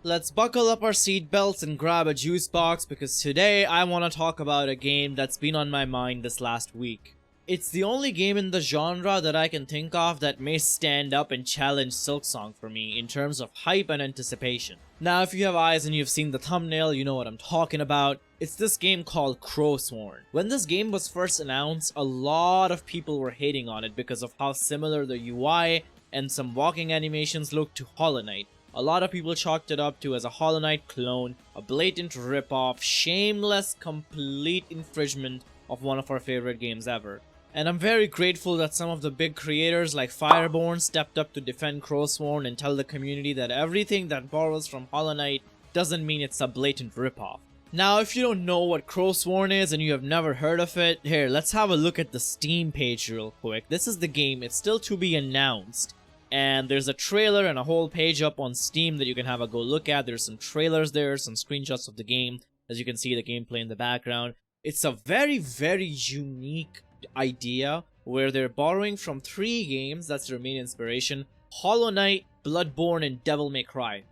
let's buckle up our seatbelts and grab a juice box because today I want to talk about a game that's been on my mind this last week. It's the only game in the genre that I can think of that may stand up and challenge Silksong for me in terms of hype and anticipation. Now, if you have eyes and you've seen the thumbnail, you know what I'm talking about. It's this game called Crowsworn. When this game was first announced, a lot of people were hating on it because of how similar the UI and some walking animations look to Hollow Knight. A lot of people chalked it up to as a Hollow Knight clone, a blatant ripoff, shameless, complete infringement of one of our favorite games ever. And I'm very grateful that some of the big creators like Fireborn stepped up to defend Crowsworn and tell the community that everything that borrows from Hollow Knight doesn't mean it's a blatant ripoff. Now, if you don't know what Crowsworn is and you have never heard of it, here, let's have a look at the Steam page real quick. This is the game, it's still to be announced. And there's a trailer and a whole page up on Steam that you can have a go look at. There's some trailers there, some screenshots of the game. As you can see, the gameplay in the background. It's a very, very unique idea where they're borrowing from 3 games. That's their main inspiration: Hollow Knight, Bloodborne, and Devil May Cry.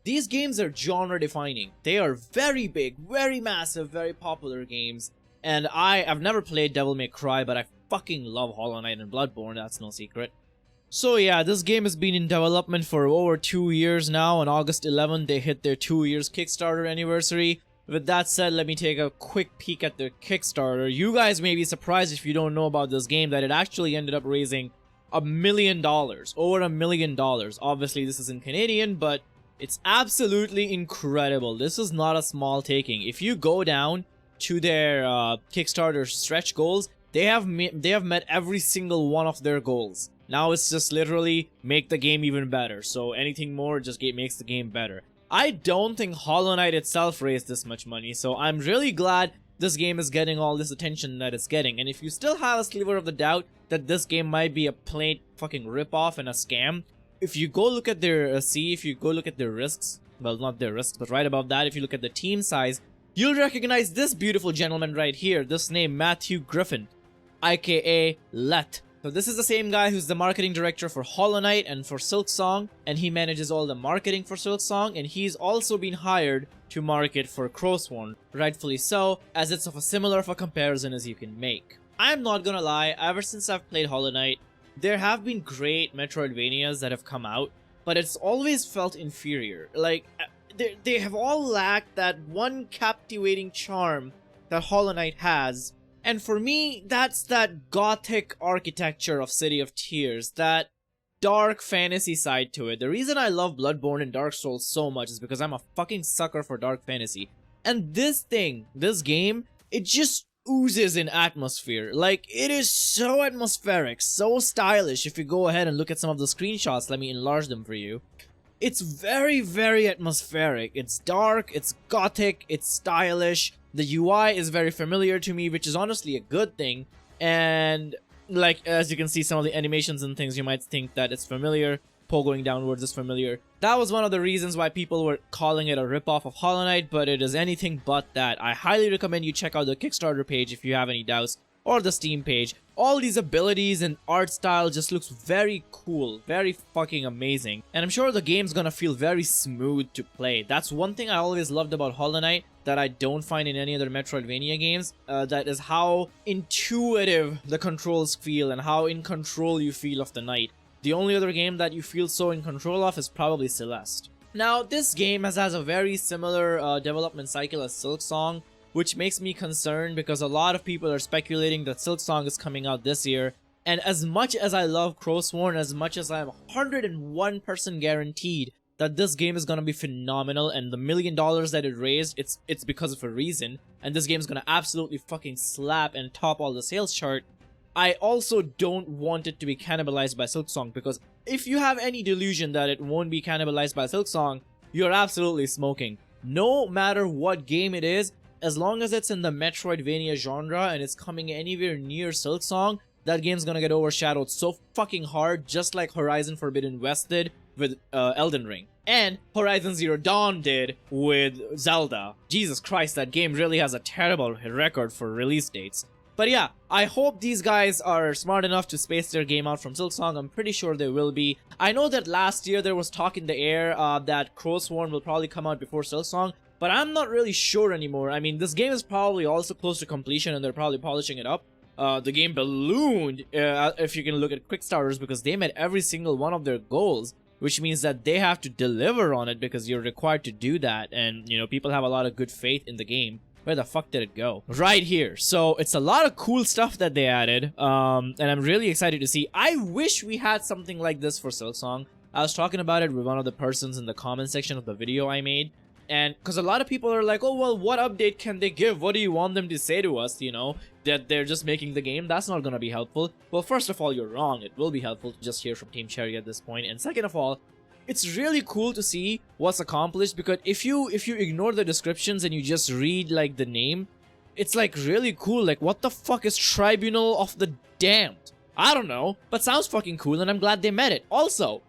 These games are genre defining. They are very big, very massive, very popular games. And I've never played Devil May Cry, but I fucking love Hollow Knight and Bloodborne, that's no secret. So yeah, this game has been in development for over 2 years now. On August 11th, they hit their 2 years Kickstarter anniversary. With that said, let me take a quick peek at their Kickstarter. You guys may be surprised if you don't know about this game that it actually ended up raising $1 million. Over $1 million. Obviously, this is in Canadian, but it's absolutely incredible. This is not a small taking. If you go down to their Kickstarter stretch goals, they have met every single one of their goals. Now it's just literally make the game even better. So anything more just makes the game better. I don't think Hollow Knight itself raised this much money, so I'm really glad this game is getting all this attention that it's getting. And if you still have a sliver of the doubt that this game might be a plain fucking ripoff and a scam, if you go look at their their risks, well, not their risks, but right above that, if you look at the team size, you'll recognize this beautiful gentleman right here. This name, Matthew Griffin, aka Let. So this is the same guy who's the marketing director for Hollow Knight and for Silksong, and he manages all the marketing for Silksong, and he's also been hired to market for Crowsworn, rightfully so, as it's of a similar of a comparison as you can make. I'm not gonna lie, ever since I've played Hollow Knight, there have been great Metroidvanias that have come out, but it's always felt inferior. Like, they have all lacked that one captivating charm that Hollow Knight has. And for me, that's that gothic architecture of City of Tears, that dark fantasy side to it. The reason I love Bloodborne and Dark Souls so much is because I'm a fucking sucker for dark fantasy. And this game, it just oozes in atmosphere. Like, it is so atmospheric, so stylish. If you go ahead and look at some of the screenshots, let me enlarge them for you. It's very, very atmospheric. It's dark, it's gothic, it's stylish. The UI is very familiar to me, which is honestly a good thing. And like, as you can see, some of the animations and things, you might think that it's familiar. Going downwards is familiar. That was one of the reasons why people were calling it a ripoff of Hollow Knight, but it is anything but that. I highly recommend you check out the Kickstarter page if you have any doubts, or the Steam page. All these abilities and art style just looks very cool, very fucking amazing. And I'm sure the game's gonna feel very smooth to play. That's one thing I always loved about Hollow Knight that I don't find in any other Metroidvania games. That is how intuitive the controls feel and how in control you feel of the knight. The only other game that you feel so in control of is probably Celeste. Now, this game has a very similar development cycle as Silksong, which makes me concerned because a lot of people are speculating that Silksong is coming out this year. And as much as I love Crowsworn, as much as I'm 101% guaranteed that this game is gonna be phenomenal, and the $1 million that it raised, it's because of a reason, and this game is gonna absolutely fucking slap and top all the sales chart, I also don't want it to be cannibalized by Silksong, because if you have any delusion that it won't be cannibalized by Silksong, you're absolutely smoking. No matter what game it is, as long as it's in the Metroidvania genre and it's coming anywhere near Silksong, that game's gonna get overshadowed so fucking hard, just like Horizon Forbidden West did with Elden Ring. And Horizon Zero Dawn did with Zelda. Jesus Christ, that game really has a terrible record for release dates. But yeah, I hope these guys are smart enough to space their game out from Silksong. I'm pretty sure they will be. I know that last year there was talk in the air that Crowsworn will probably come out before Silksong, but I'm not really sure anymore. I mean, this game is probably also close to completion and they're probably polishing it up. The game ballooned, if you can look at Quickstarters, because they met every single one of their goals, which means that they have to deliver on it because you're required to do that, and, you know, people have a lot of good faith in the game. Where the fuck did it go? Right here. So it's a lot of cool stuff that they added, and I'm really excited to see. I wish we had something like this for Silksong. I was talking about it with one of the persons in the comment section of the video I made, and because a lot of people are like, oh well, what update can they give? What do you want them to say to us, you know, that they're just making the game? That's not gonna be helpful. Well, first of all, you're wrong. It will be helpful to just hear from Team Cherry at this point, and second of all, it's really cool to see what's accomplished, because if you ignore the descriptions and you just read like the name, it's like really cool. Like, what the fuck is Tribunal of the Damned? I don't know, but sounds fucking cool, and I'm glad they met it. Also,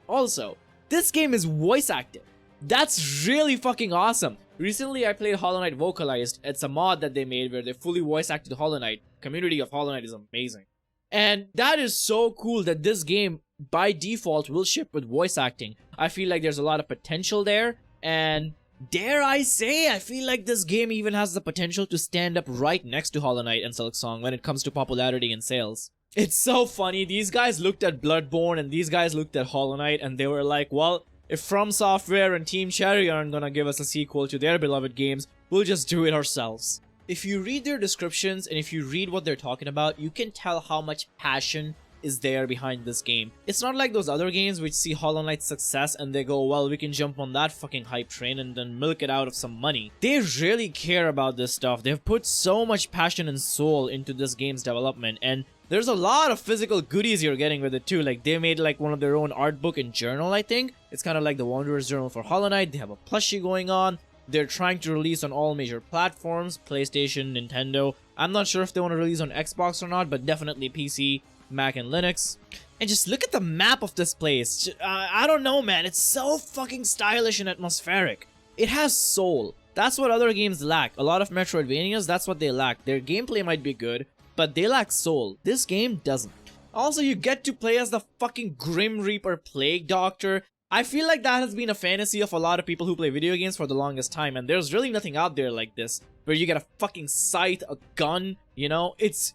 this game is voice acted. That's really fucking awesome. Recently, I played Hollow Knight Vocalized. It's a mod that they made where they fully voice acted Hollow Knight. Community of Hollow Knight is amazing. And that is so cool that this game, by default, will ship with voice acting. I feel like there's a lot of potential there, and dare I say, I feel like this game even has the potential to stand up right next to Hollow Knight and Silksong when it comes to popularity and sales. It's so funny. These guys looked at Bloodborne and these guys looked at Hollow Knight and they were like, well, if From Software and Team Cherry aren't gonna give us a sequel to their beloved games, we'll just do it ourselves. If you read their descriptions and if you read what they're talking about, you can tell how much passion is there behind this game. It's not like those other games which see Hollow Knight's success and they go, well, we can jump on that fucking hype train and then milk it out of some money. They really care about this stuff. They've put so much passion and soul into this game's development, and there's a lot of physical goodies you're getting with it too. Like, they made like one of their own art book and journal, I think. It's kind of like the Wanderer's Journal for Hollow Knight. They have a plushie going on. They're trying to release on all major platforms, PlayStation, Nintendo. I'm not sure if they want to release on Xbox or not, but definitely PC, Mac, and Linux. And just look at the map of this place. I don't know, man. It's so fucking stylish and atmospheric. It has soul. That's what other games lack. A lot of Metroidvanias, that's what they lack. Their gameplay might be good, but they lack soul. This game doesn't. Also, you get to play as the fucking Grim Reaper Plague Doctor. I feel like that has been a fantasy of a lot of people who play video games for the longest time, and there's really nothing out there like this, where you get a fucking scythe, a gun, you know? It's,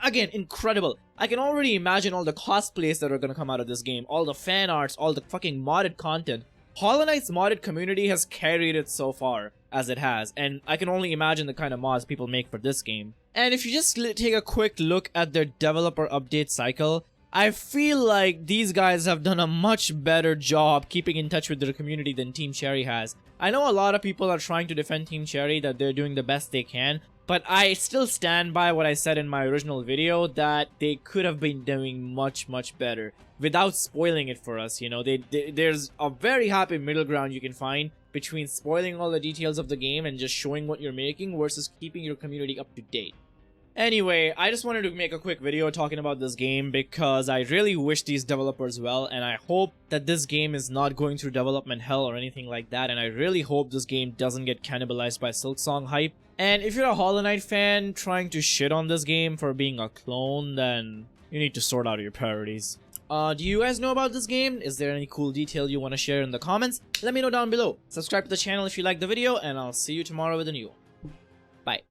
again, incredible. I can already imagine all the cosplays that are gonna come out of this game, all the fan arts, all the fucking modded content. Hollow Knight's modded community has carried it so far as it has, and I can only imagine the kind of mods people make for this game. And if you just take a quick look at their developer update cycle, I feel like these guys have done a much better job keeping in touch with their community than Team Cherry has. I know a lot of people are trying to defend Team Cherry, that they're doing the best they can, but I still stand by what I said in my original video, that they could have been doing much better without spoiling it for us, you know. There's a very happy middle ground you can find between spoiling all the details of the game and just showing what you're making versus keeping your community up to date. Anyway, I just wanted to make a quick video talking about this game because I really wish these developers well, and I hope that this game is not going through development hell or anything like that, and I really hope this game doesn't get cannibalized by Silksong hype. And if you're a Hollow Knight fan trying to shit on this game for being a clone, then you need to sort out your priorities. Do you guys know about this game? Is there any cool detail you want to share in the comments? Let me know down below. Subscribe to the channel if you like the video, and I'll see you tomorrow with a new one. Bye.